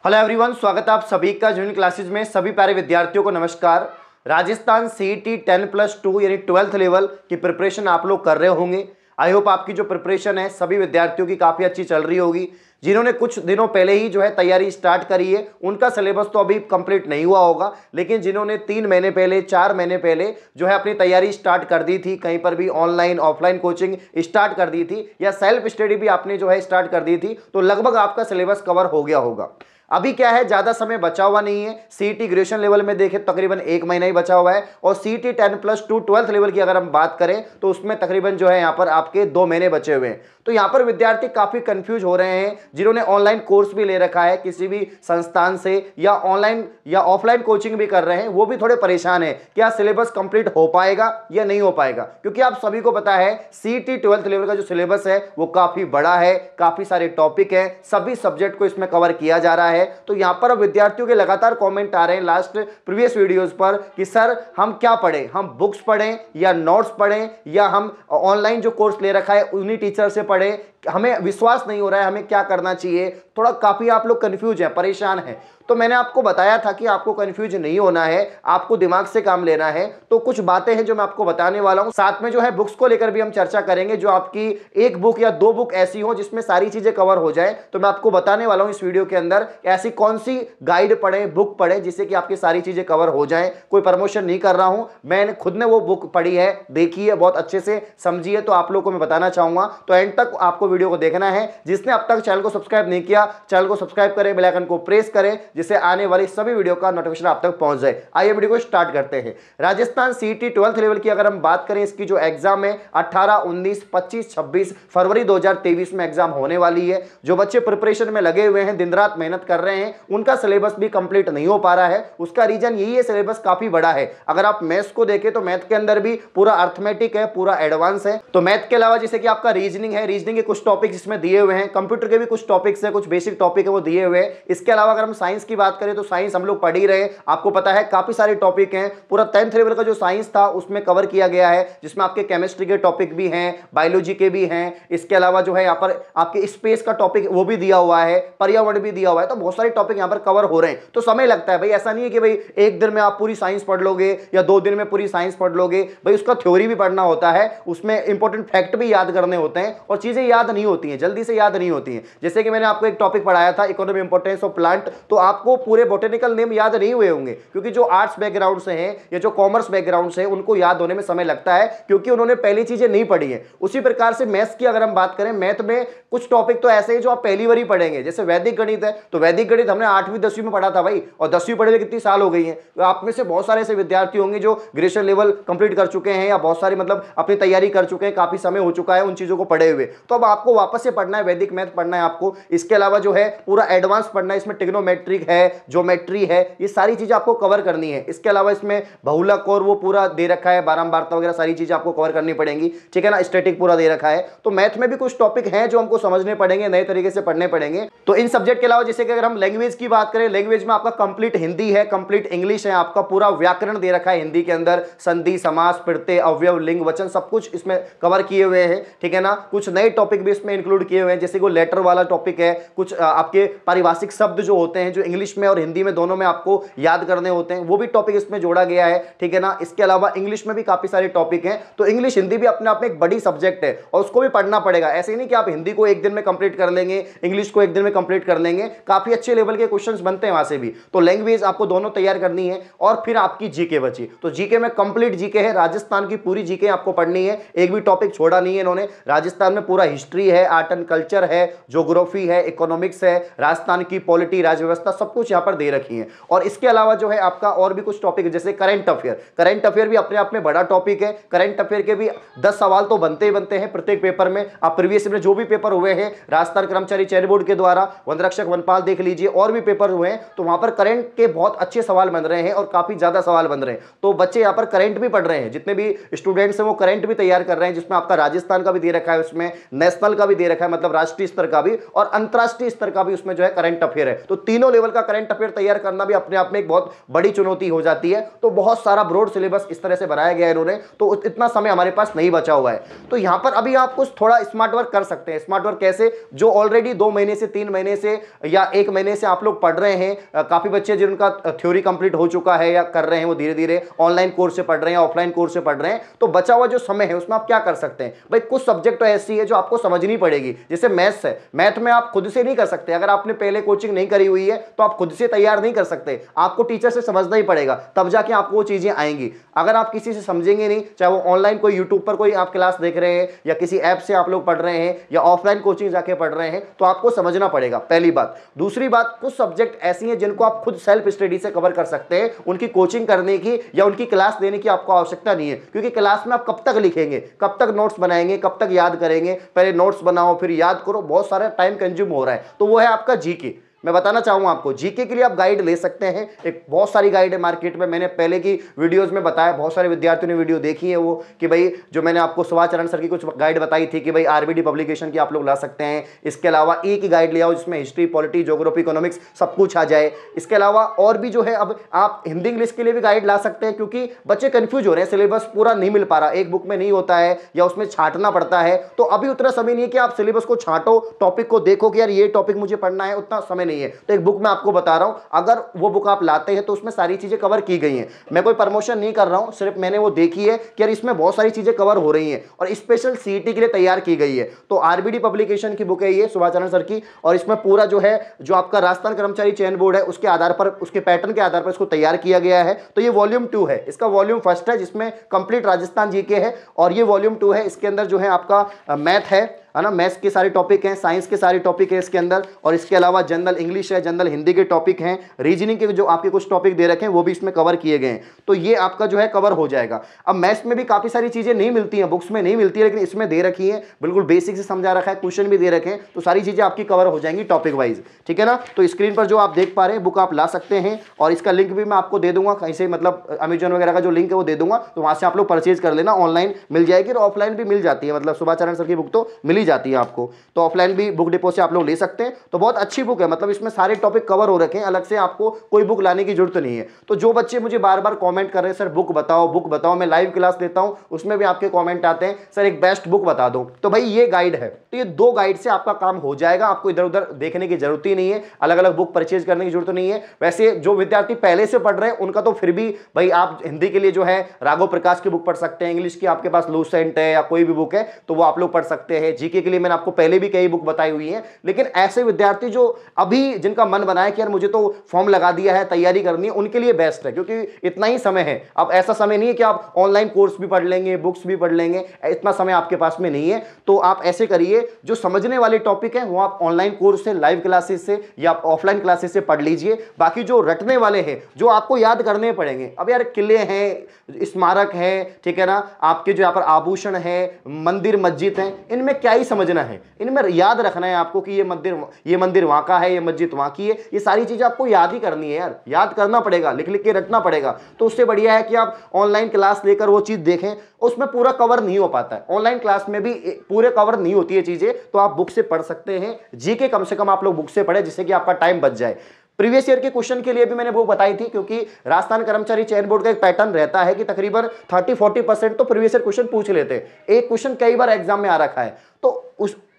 Hello everyone, स्वागत है आप सभी का जूनियर क्लासेज में। सभी प्यारे विद्यार्थियों को नमस्कार। राजस्थान सीईटी 10+2 यानी 12th लेवल की प्रिपरेशन आप लोग कर रहे होंगे। आई होप आपकी जो प्रिपरेशन है सभी विद्यार्थियों की काफ़ी अच्छी चल रही होगी। जिन्होंने कुछ दिनों पहले ही जो है तैयारी स्टार्ट करी है उनका सिलेबस तो अभी कंप्लीट नहीं हुआ होगा, लेकिन जिन्होंने 3 महीने पहले 4 महीने पहले जो है अपनी तैयारी स्टार्ट कर दी थी, कहीं पर भी ऑनलाइन ऑफलाइन कोचिंग स्टार्ट कर दी थी या सेल्फ स्टडी भी आपने जो है स्टार्ट कर दी थी, तो लगभग आपका सिलेबस कवर हो गया होगा। अभी क्या है, ज्यादा समय बचा हुआ नहीं है। सीईटी ग्रेजुएशन लेवल में देखें तकरीबन 1 महीना ही बचा हुआ है और सीईटी 10+2 12th लेवल की अगर हम बात करें तो उसमें तकरीबन जो है यहाँ पर आपके 2 महीने बचे हुए हैं। तो यहाँ पर विद्यार्थी काफी कंफ्यूज हो रहे हैं जिन्होंने ऑनलाइन कोर्स भी ले रखा है किसी भी संस्थान से या ऑनलाइन या ऑफलाइन कोचिंग भी कर रहे हैं, वो भी थोड़े परेशान है क्या सिलेबस कंप्लीट हो पाएगा या नहीं हो पाएगा। क्योंकि आप सभी को पता है सीईटी 12th लेवल का जो सिलेबस है वो काफी बड़ा है, काफी सारे टॉपिक है, सभी सब्जेक्ट को इसमें कवर किया जा रहा है। तो यहां पर विद्यार्थियों के लगातार कमेंट आ रहे हैं लास्ट प्रीवियस वीडियोस पर कि सर हम क्या पढ़ें, हम बुक्स पढ़ें या नोट्स पढ़ें या हम ऑनलाइन जो कोर्स ले रखा है उन्हीं टीचर से पढ़ें, हमें विश्वास नहीं हो रहा है, हमें क्या करना चाहिए। थोड़ा काफी आप लोग कंफ्यूज हैं, परेशान हैं। तो मैंने आपको बताया था कि आपको कंफ्यूज नहीं होना है, आपको दिमाग से काम लेना है। तो कुछ बातें हैं जो मैं आपको बताने वाला हूं, साथ में जो है बुक्स को लेकर भी हम चर्चा करेंगे। जो आपकी एक बुक या 2 बुक ऐसी हो जिसमें सारी चीजें कवर हो जाए, तो मैं आपको बताने वाला हूं इस वीडियो के अंदर ऐसी कौन सी गाइड पढ़े, बुक पढ़े जिससे कि आपकी सारी चीजें कवर हो जाए। कोई प्रमोशन नहीं कर रहा हूं, मैंने खुद ने वो बुक पढ़ी है, देखी है, बहुत अच्छे से समझी है, तो आप लोगों को मैं बताना चाहूंगा। तो एंड तक आपको वीडियो को देखना है। जिसने अब तक चैनल को सब्सक्राइब नहीं किया, चैनल को सब्सक्राइब करें, बेल आइकन को प्रेस करें जिससे आने वाली सभी वीडियो का नोटिफिकेशन आप तक पहुंच जाए। आइए वीडियो को स्टार्ट करते हैं। राजस्थान सीईटी 12th लेवल की अगर हम बात करें, इसकी जो एग्जाम है 18, 19, 25, 26 फरवरी 2023 में एग्जाम होने वाली है। जो बच्चे प्रिपरेशन में लगे हुए हैं, दिन रात मेहनत कर रहे हैं, उनका सिलेबस भी कंप्लीट नहीं हो पा रहा है। उसका रीजन यही है, सिलेबस काफी बड़ा है। अगर आप मैथ्स को देखें तो मैथ के अंदर भी पूरा अर्थमेटिक है, पूरा एडवांस है। तो मैथ के अलावा जैसे कि आपका रीजनिंग है, रीजनिंग के कुछ टॉपिक्स इसमें दिए हुए हैं, कंप्यूटर के भी कुछ टॉपिक्स है, कुछ बेसिक टॉपिक है वो दिए हुए हैं। इसके अलावा अगर हम साइंस की बात करें तो साइंस हम लोग पढ़ ही रहे, आपको पता है काफी सारे टॉपिक हैं। पूरा 10th लेवल का जो साइंस था उसमें कवर किया गया है, जिसमें आपके केमिस्ट्री के टॉपिक भी हैं, बायोलॉजी के भी हैं। इसके अलावा जो है यहाँ पर आपके स्पेस का टॉपिक वो भी दिया हुआ है, पर्यावरण भी दिया हुआ है। तो बहुत सारे टॉपिक यहाँ पर कवर हो रहे हैं। तो समय लगता है भाई, ऐसा नहीं है कि भाई एक दिन में आप पूरी साइंस पढ़ लोगे या 2 दिन में पूरी साइंस पढ़ लोगे। भाई उसका थ्योरी भी पढ़ना होता है, उसमें इंपॉर्टेंट फैक्ट भी याद करने होते हैं और चीजें याद नहीं होती हैं, जल्दी से याद नहीं होती हैं। जैसे कि मैंने आपको एक टॉपिक पढ़ाया था इकोनॉमिक इंपोर्टेंस ऑफ प्लांट, तो आपको पूरे बोटेनिकल नेम याद नहीं हुए होंगे क्योंकि जो आर्ट्स बैकग्राउंड से हैं या जो कॉमर्स बैकग्राउंड से हैं उनको याद होने में समय लगता है क्योंकि उन्होंने पहली चीजें नहीं पढ़ी हैं। उसी प्रकार से मैथ्स की अगर हम बात करें, मैथ में कुछ टॉपिक तो ऐसे हैं जो आप पहली बार ही पढ़ेंगे। जैसे वैदिक गणित है, तो वैदिक गणित हमने 8वीं 10वीं में पढ़ा था भाई, और 10वीं पढ़े हुए कितनी साल हो गई है। तो आप में से बहुत सारे ऐसे विद्यार्थी होंगे जो ग्रेजुएशन लेवल कंप्लीट कर चुके हैं या बहुत सारी मतलब अपनी तैयारी कर चुके हैं, काफी समय हो चुका है उन चीजों को पढ़े हुए। तो अब आपको वापस से पढ़ना है, वैदिक मैथ पढ़ना है आपको। इसके अलावा जो है पूरा एडवांस पढ़ना है, इसमें ट्रिग्नोमेट्रिक है, ज्योमेट्री है, ये सारी चीजें आपको कवर करनी है। इसके अलावा इसमें बहुलक और वो पूरा दे रखा है, बारंबारता वगैरह सारी चीजें आपको कवर करनी पड़ेंगी, ठीक है ना। स्टैटिक पूरा दे रखा है। तो मैथ में भी कुछ टॉपिक हैं जो हमको समझने पड़ेंगे, नए तरीके से पढ़ने पड़ेंगे। तो इन सब्जेक्ट के अलावा जैसे कि अगर हम लैंग्वेज की बात करें, लैंग्वेज में आपका कंप्लीट हिंदी है, कंप्लीट इंग्लिश है, आपका पूरा व्याकरण दे रखा है हिंदी के अंदर, संधि, समास, प्रत्यय, अवयव, लिंग, वचन सब कुछ इसमें कवर किए हुए हैं, ठीक है ना। कुछ नए टॉपिक भी इसमें इंक्लूड किए हुए हैं, जैसे कि लेटर वाला टॉपिक है, कुछ आपके पारिभाषिक शब्द जो होते हैं जो इंग्लिश में और हिंदी में दोनों में आपको याद करने होते हैं, वो भी टॉपिक इसमें जोड़ा गया है, ठीक है ना। इसके अलावा इंग्लिश में भी काफी सारे टॉपिक हैं। तो इंग्लिश हिंदी भी अपने आप में एक बड़ी सब्जेक्ट है और उसको भी पढ़ना पड़ेगा। ऐसे ही नहीं कि आप हिंदी को एक दिन में कंप्लीट कर लेंगे, इंग्लिश को एक दिन में कंप्लीट कर लेंगे, काफी अच्छे लेवल के क्वेश्चंस बनते हैं वहां से भी। तो लैंग्वेज आपको दोनों तैयार करनी है और फिर आपकी जीके बची। तो जीके में कंप्लीट जीके है, राजस्थान की पूरी जीके आपको पढ़नी है, एक भी टॉपिक छोड़ा नहीं है इन्होंने। राजस्थान में पूरा हिस्ट्री है, आर्ट एंड कल्चर है, ज्योग्राफी है, इकोनॉमिक्स है, राजस्थान की पॉलिटी, राजव्यवस्था सब कुछ यहां पर दे रखी है। और इसके अलावा जो है आपका और भी कुछ टॉपिक जैसे करंट अफेयर, करंट अफेयर भी अपने आप में बड़ा टॉपिक है। करंट अफेयर के भी 10 सवाल तो बनते ही बनते हैं प्रत्येक पेपर में। आप प्रीवियस में जो भी पेपर हुए हैं राजस्थान कर्मचारी चयन बोर्ड के द्वारा, वन रक्षक वनपाल देख लीजिए, और भी पेपर हुए हैं, तो वहां पर करंट के बहुत अच्छे सवाल बन रहे हैं और काफी ज्यादा सवाल बन रहे हैं। तो बच्चे यहां पर करंट भी पढ़ रहे हैं, जितने भी स्टूडेंट्स हैं वो करंट भी तैयार कर रहे हैं, जिसमें आपका राजस्थान का भी दे रखा है, उसमें नेशनल नेशनल का भी दे रखा है, मतलब राष्ट्रीय स्तर का भी, और अंतरराष्ट्रीय स्तर का भी उसमें जो है करंट अफेयर है। तो तीनों लेवल का करंट अफेयर तैयार करना भी अपने आप में एक बहुत बड़ी चुनौती हो जाती है। तो बहुत सारा ब्रॉड सिलेबस इस तरह से बनाया गया है इन्होंने, तो इतना समय हमारे पास नहीं बचा हुआ है। तो यहां पर अभी आप कुछ थोड़ा स्मार्ट वर्क कर सकते हैं। स्मार्ट वर्क कैसे? जो ऑलरेडी 2 महीने से 3 महीने से या 1 महीने से आप लोग पढ़ रहे हैं, काफी बच्चे जिनका थ्योरी कंप्लीट हो चुका है या कर रहे हैं, वो धीरे धीरे ऑनलाइन कोर्स से पढ़ रहे हैं, ऑफलाइन कोर्स से पढ़ रहे हैं, तो बचा हुआ जो समय है उसमें आप क्या कर सकते हैं भाई? कुछ सब्जेक्ट तो ऐसी है जो आपको समझनी पड़ेगी, जैसे मैथ्स है। मैथ में आप खुद से नहीं कर सकते, अगर आपने पहले कोचिंग नहीं करी हुई है तो आप खुद से तैयार नहीं कर सकते, आपको टीचर से समझना ही पड़ेगा, तब जाके आपको वो चीजें आएंगी। अगर आप किसी से समझेंगे नहीं, चाहे वो ऑनलाइन कोई यूट्यूब पर कोई आप क्लास देख रहे हैं या किसी ऐप से आप लोग पढ़ रहे हैं या ऑफलाइन कोचिंग जाके पढ़ रहे हैं, तो आपको समझना पड़ेगा, पहली बात। दूसरी बात, कुछ सब्जेक्ट ऐसी हैं जिनको आप खुद सेल्फ स्टडी से कवर कर सकते हैं, उनकी कोचिंग करने की या उनकी क्लास देने की आपको आवश्यकता नहीं है, क्योंकि क्लास में आप कब तक लिखेंगे, कब तक नोट्स बनाएंगे, कब तक याद करेंगे? पहले नोट्स बनाओ फिर याद करो, बहुत सारा टाइम कंज्यूम हो रहा है। तो वो है आपका जीके। मैं बताना चाहूंगा आपको, जीके के लिए आप गाइड ले सकते हैं। एक बहुत सारी गाइड है मार्केट में, मैंने पहले की वीडियोस में बताया, बहुत सारे विद्यार्थियों ने वीडियो देखी है वो, कि भाई जो मैंने आपको सुभाष सर की कुछ गाइड बताई थी कि भाई आरबीडी पब्लिकेशन की आप लोग ला सकते हैं। इसके अलावा ई की गाइड ले आओ जिसमें हिस्ट्री, पॉलिटी, ज्योग्राफी, इकोनॉमिक्स सब कुछ आ जाए। इसके अलावा और भी जो है, अब आप हिंदी इंग्लिश के लिए भी गाइड ला सकते हैं, क्योंकि बच्चे कंफ्यूज हो रहे हैं, सिलेबस पूरा नहीं मिल पा रहा, एक बुक में नहीं होता है या उसमें छांटना पड़ता है। तो अभी उतना समय नहीं है कि आप सिलेबस को छांटो, टॉपिक को देखो कि यार ये टॉपिक मुझे पढ़ना है, उतना समय नहीं है। तो एक बुक में आपको बता रहा हूं, अगर वो बुक आप लाते हैं तो उसमें सारी चीजें कवर की गई हैं। मैं कोई प्रमोशन नहीं कर रहा हूं, सिर्फ मैंने वो देखी है कि यार इसमें बहुत सारी चीजें कवर हो रही हैं और स्पेशल सीईटी के लिए तैयार की गई है। तो आरबीडी पब्लिकेशन की बुक है ये, सुभाष सर की, और इसमें पूरा जो है, जो आपका राजस्थान कर्मचारी चयन बोर्ड है उसके आधार पर, उसके पैटर्न के आधार पर इसको तैयार किया गया है। तो ये वॉल्यूम 2 है, इसका वॉल्यूम 1 है जिसमें कंप्लीट राजस्थान जीके है, और ये वॉल्यूम 2 है। इसके अंदर जो है आपका मैथ है ना, मैथ्स के सारे टॉपिक हैं, साइंस के सारे टॉपिक है इसके अंदर, और इसके अलावा जनरल इंग्लिश है, जनरल हिंदी के टॉपिक हैं, रीजनिंग के जो आपके कुछ टॉपिक दे रखे हैं वो भी इसमें कवर किए गए हैं। तो ये आपका जो है कवर हो जाएगा। अब मैथ्स में भी काफी सारी चीजें नहीं मिलती हैं, बुक्स में नहीं मिलती है, लेकिन इसमें दे रखी है, बिल्कुल बेसिक से समझा रखा है, क्वेश्चन भी दे रखे हैं, तो सारी चीजें आपकी कवर हो जाएंगी टॉपिक वाइज, ठीक है ना। तो स्क्रीन पर जो आप देख पा रहे हैं बुक आप ला सकते हैं, और इसका लिंक भी मैं आपको दे दूंगा कहीं से, मतलब अमेजन वगैरह का जो लिंक है वो दे दूंगा, तो वहां से आप लोग परचेज कर लेना, ऑनलाइन मिल जाएगी और ऑफलाइन भी मिल जाती है, मतलब सुभाष सर की बुक तो मिल ही जाती है आपको, तो ऑफलाइन भी बुक डिपो से आप लोग ले सकते हैं। तो बहुत अच्छी बुक है, मतलब इसमें सारे टॉपिक कवर हो रखे हैं, अलग से आपको कोई बुक लाने की जरूरत नहीं है। तो जो बच्चे मुझे बार बार कमेंट कर रहे हैं सर बुक बताओ, मैं लाइव क्लास देता हूं उसमें भी आपके कमेंट आते हैं सर एक बेस्ट बुक बता दो, तो भाई ये गाइड है। तो ये 2 गाइड से आपका काम हो जाएगा, आपको इधर उधर देखने की जरूरत ही नहीं है, अलग अलग बुक परचेज करने की जरूरत नहीं है। वैसे जो विद्यार्थी पहले से पढ़ रहे हैं उनका तो फिर भी भाई, आप हिंदी के लिए जो है राघव प्रकाश की बुक पढ़ सकते हैं, इंग्लिश की आपके पास लूसेंट है या कोई भी बुक है तो वो आप लोग पढ़ सकते हैं। जीके के लिए मैंने आपको पहले भी कई बुक बताई हुई है। लेकिन ऐसे विद्यार्थी जो अभी जिनका मन बना है कि यार मुझे तो फॉर्म लगा दिया है, तैयारी करनी है, उनके लिए बेस्ट है, क्योंकि इतना ही समय है। अब ऐसा समय नहीं है कि आप ऑनलाइन कोर्स भी पढ़ लेंगे, बुक्स भी पढ़ लेंगे, इतना समय आपके पास में नहीं है। तो आप ऐसे करिए, जो समझने वाले टॉपिक है वो आप ऑनलाइन कोर्स से, लाइव क्लासेस से या ऑफलाइन क्लासेस से पढ़ लीजिए। बाकी जो रटने वाले हैं, जो आपको याद करने पड़ेंगे, अब यार किले हैं, स्मारक है, ठीक है ना, आपके जो यहाँ पर आभूषण है, मंदिर मस्जिद है, इनमें क्या ही समझना है, इनमें याद रखना है आपको कि ये मंदिर वहां का है, ये मस्जिद वहां की है। ये सारी चीजें आपको याद ही करनी है यार, याद करना पड़ेगा, लिख लिख के रटना पड़ेगा। तो उससे बढ़िया है कि आप ऑनलाइन क्लास लेकर वो चीज देखें, उसमें पूरा कवर नहीं हो पाता है, ऑनलाइन क्लास में भी पूरे कवर नहीं होती है चीजें, तो आप बुक से पढ़ सकते हैं। जीके कम से कम आप लोग बुक से पढ़े, जिससे कि आपका टाइम बच जाए। प्रीवियस ईयर के क्वेश्चन के लिए भी मैंने वो बताई थी, क्योंकि राजस्थान कर्मचारी चयन बोर्ड का एक पैटर्न रहता है कि तकरीबन 30-40% तो प्रीवियस ईयर क्वेश्चन पूछ लेते हैं। एक क्वेश्चन कई बार एग्जाम में आ रखा है, तो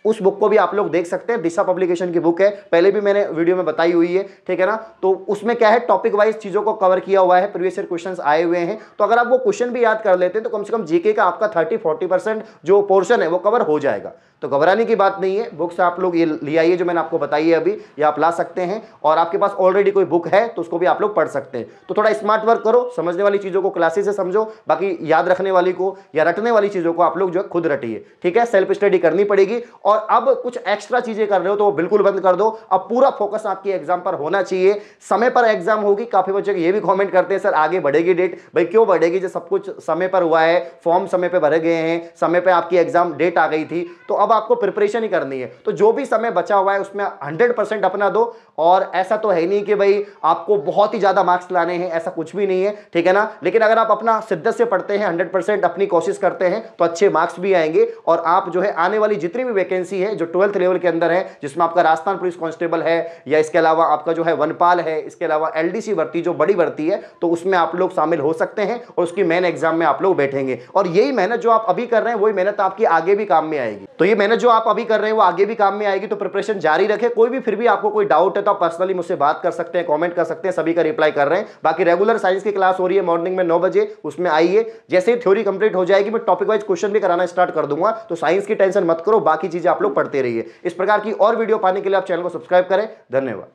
उस बुक को भी आप लोग देख सकते हैं। दिशा पब्लिकेशन की बुक है, पहले भी मैंने वीडियो में बताई हुई है, ठीक है ना। तो उसमें क्या है, टॉपिक वाइज चीजों को कवर किया हुआ है, प्रीवियस ईयर क्वेश्चंस आए हुए हैं। तो अगर आप वो क्वेश्चन भी याद कर लेते हैं तो कम से कम जीके का आपका 30-40% जो पोर्शन है वो कवर हो जाएगा। तो घबराने की बात नहीं है, बुक्स आप लोग ये ले आइए जो मैंने आपको बताई है अभी, ये आप ला सकते हैं। और आपके पास ऑलरेडी कोई बुक है तो उसको भी आप लोग पढ़ सकते हैं। तो थोड़ा स्मार्ट वर्क करो, समझने वाली चीजों को क्लासेस से समझो, बाकी याद रखने वाली को या रटने वाली चीजों को आप लोग जो है खुद रटिए, ठीक है। सेल्फ स्टडी करनी पड़ेगी। और अब कुछ एक्स्ट्रा चीजें कर रहे हो तो वो बिल्कुल बंद कर दो। अब पूरा फोकस आपकी एग्जाम पर होना चाहिए, समय पर एग्जाम होगी। काफी बच्चे ये भी कमेंट करते हैं सर आगे बढ़ेगी डेट, भाई क्यों बढ़ेगी जब सब कुछ समय पर हुआ है, फॉर्म समय पर भरे गए हैं, समय पर आपकी एग्जाम डेट आ गई थी, तो अब आपको प्रिपरेशन ही करनी है। तो जो भी समय बचा हुआ है उसमें 100% अपना दो और ऐसा तो है नहीं कि भाई आपको बहुत ही ज्यादा मार्क्स लाने हैं, ऐसा कुछ भी नहीं है, ठीक है ना। लेकिन अगर आप अपना शिद्दत से पढ़ते हैं, 100% अपनी कोशिश करते हैं तो अच्छे मार्क्स भी आएंगे और आप जो है आने वाली जितनी भी वैकेंसी है जो 12th लेवल के अंदर है, जिसमें आपका राजस्थान पुलिस कांस्टेबल है या इसके अलावा आपका जो है वनपाल है, इसके अलावा एलडीसी भर्ती जो बड़ी भर्ती है, तो उसमें आप लोग शामिल हो सकते हैं और उसकी मेन एग्जाम में आप लोग बैठेंगे। और यही मेहनत जो आप अभी कर रहे हैं वही मेहनत आपकी आगे भी काम में आएगी। तो ये मेहनत जो आप अभी कर रहे हैं वो आगे भी काम में आएगी, तो प्रिपरेशन जारी रखें। कोई भी फिर भी आपको कोई डाउट है तो आप पर्सनली मुझसे बात कर सकते हैं, कमेंट कर सकते हैं, सभी का रिप्लाई कर रहे हैं। बाकी रेगुलर साइंस की क्लास हो रही है मॉर्निंग में 9 बजे, उसमें आइए। जैसे ही थ्योरी कंप्लीट हो जाएगी मैं टॉपिक वाइज क्वेश्चन भी कराना स्टार्ट कर दूंगा, तो साइंस की टेंशन मत करो, बाकी चीजें आप लोग पढ़ते रहिए। इस प्रकार की और वीडियो पाने के लिए आप चैनल को सब्सक्राइब करें। धन्यवाद।